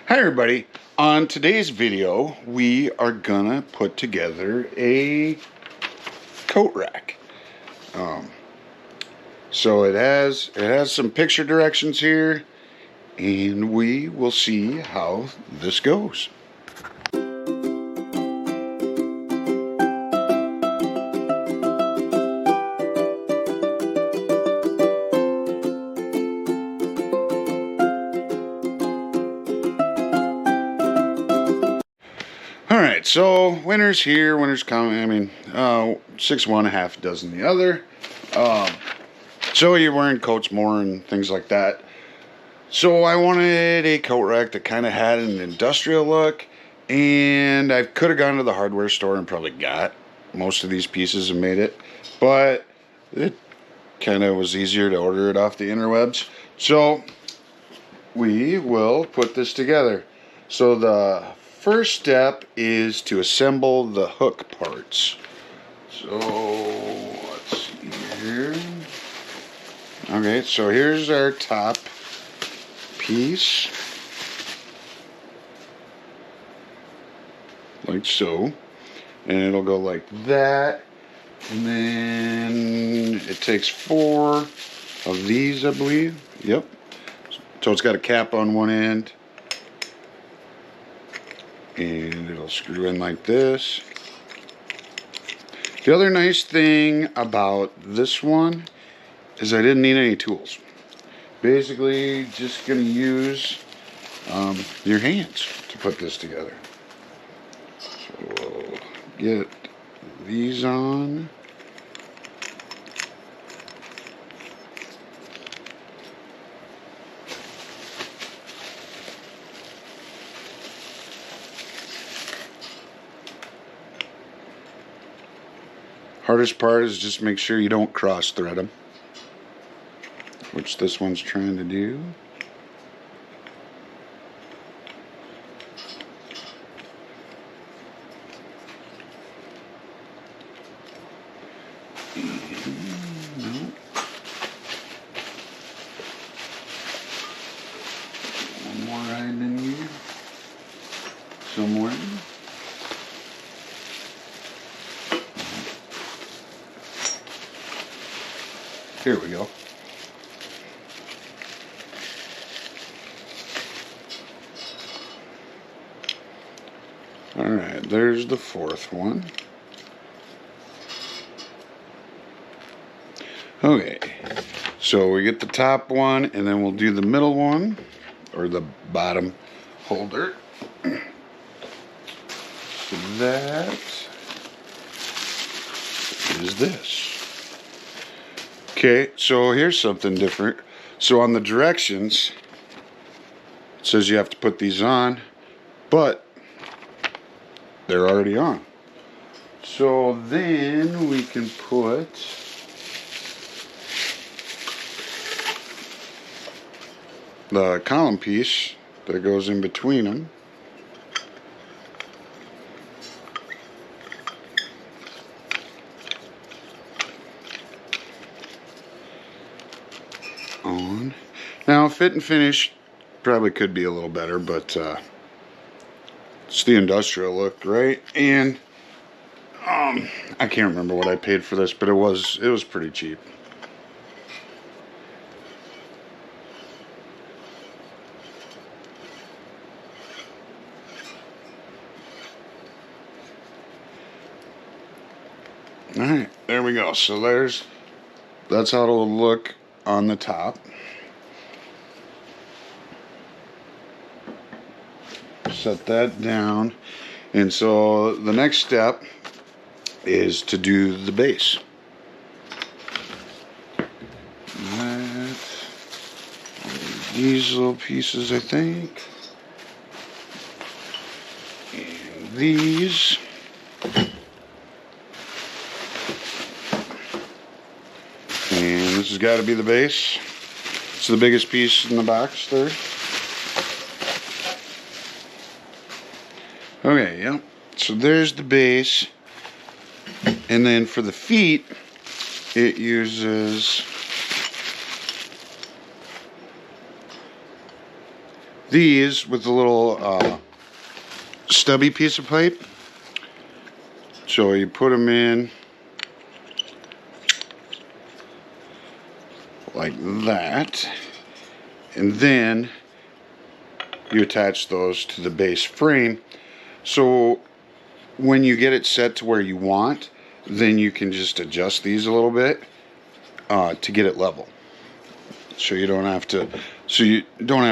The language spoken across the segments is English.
Hi everybody. On today's video, we are gonna put together a coat rack. So it has some picture directions here, and we will see how this goes. Alright, so winter's here, winter's coming. I mean, 6 one, half dozen the other. So you're wearing coats more and things like that. So I wanted a coat rack that kind of had an industrial look, and I could have gone to the hardware store and probably got most of these pieces and made it, but it kind of was easier to order it off the interwebs. So we will put this together. So the first step is to assemble the hook parts. So let's see here. Okay, so here's our top piece, like so, and it'll go like that, and then it takes 4 of these, I believe. Yep. So it's got a cap on one end, and it'll screw in like this. The other nice thing about this one is I didn't need any tools. Basically, just gonna use your hands to put this together. So we'll get these on. Hardest part is just make sure you don't cross thread them, which this one's trying to do. No. One more item in here somewhere. Here we go. Alright, there's the 4th one. Okay, so we get the top one, and then we'll do the middle one, or the bottom holder. So that is this. Okay, so here's something different. So on the directions, it says you have to put these on, but they're already on. So then we can put the column piece that goes in between them. On. Now fit and finish probably could be a little better, but it's the industrial look, right? And I can't remember what I paid for this, but it was pretty cheap. Alright, there we go. So that's how it'll look on the top. Set that down. And so the next step is to do the base. These little pieces, I think. And these. And this has got to be the base. It's the biggest piece in the box there. Okay, yeah. So there's the base. And then for the feet, it uses these with a little stubby piece of pipe. So you put them in like that, and then you attach those to the base frame. So when you get it set to where you want, then you can just adjust these a little bit to get it level. So you don't have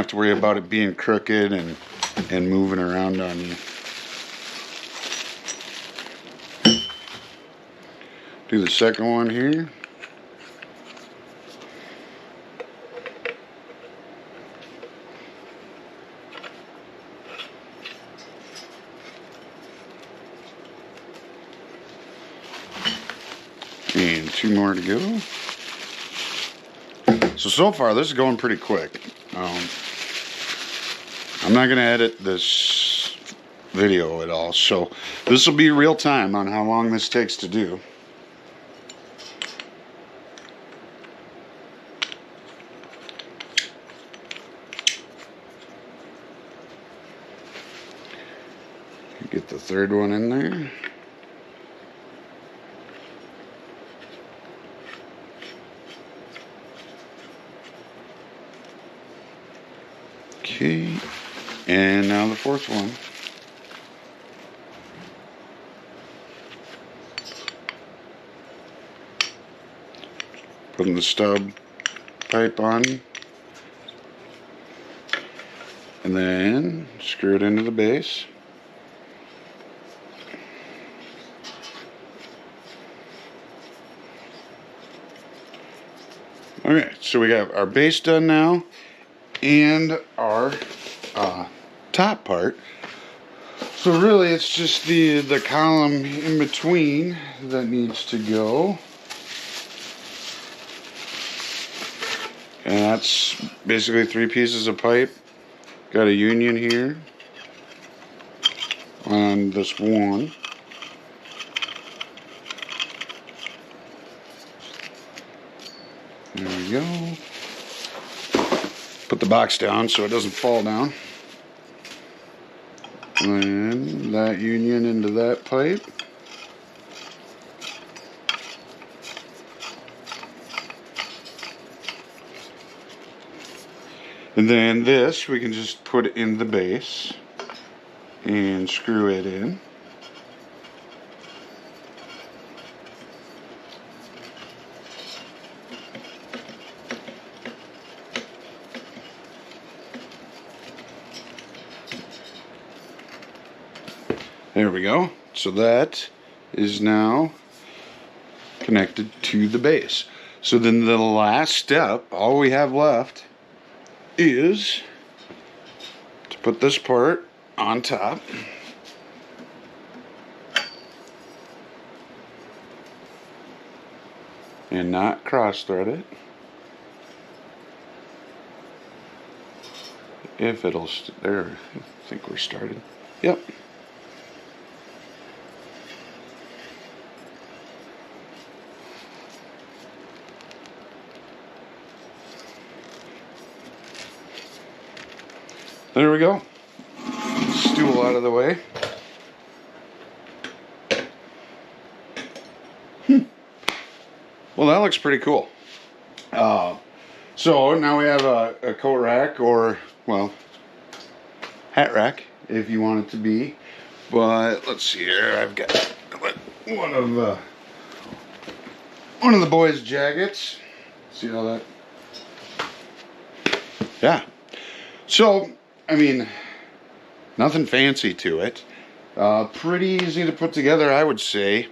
to worry about it being crooked and moving around on you. Do the second one here. And 2 more to go. So far this is going pretty quick. I'm not going to edit this video at all, so this will be real time on how long this takes to do. Get the third one in there. Okay, and now the fourth one. Putting the stub pipe on, and then screw it into the base. Okay, so we got our base done now, and our top part. So really it's just the column in between that needs to go. And that's basically 3 pieces of pipe. Got a union here on this one. There we go. Put the box down so it doesn't fall down. And that union into that pipe. And then this we can just put in the base and screw it in. There we go. So that is now connected to the base. So then the last step, all we have left, is to put this part on top. And not cross thread it. If it'll, there, I think we're started. Yep. There we go. Stool out of the way. Well, that looks pretty cool. So now we have a coat rack, or, well, hat rack, if you want it to be. But let's see here. I've got one of the boys' jackets. See how that? Yeah. So, I mean, nothing fancy to it. Pretty easy to put together, I would say.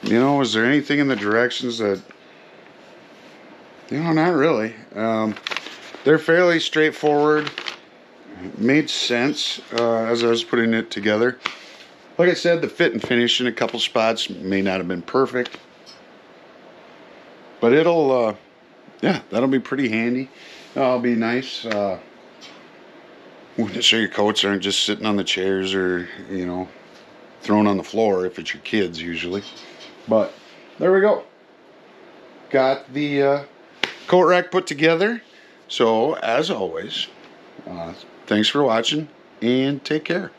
You know, is there anything in the directions that, you know, not really. They're fairly straightforward. Made sense as I was putting it together. Like I said, the fit and finish in a couple spots may not have been perfect. But it'll, yeah, that'll be pretty handy. It'll be nice. So your coats aren't just sitting on the chairs or, you know, thrown on the floor if it's your kids usually. But there we go. Got the coat rack put together. So as always, thanks for watching and take care.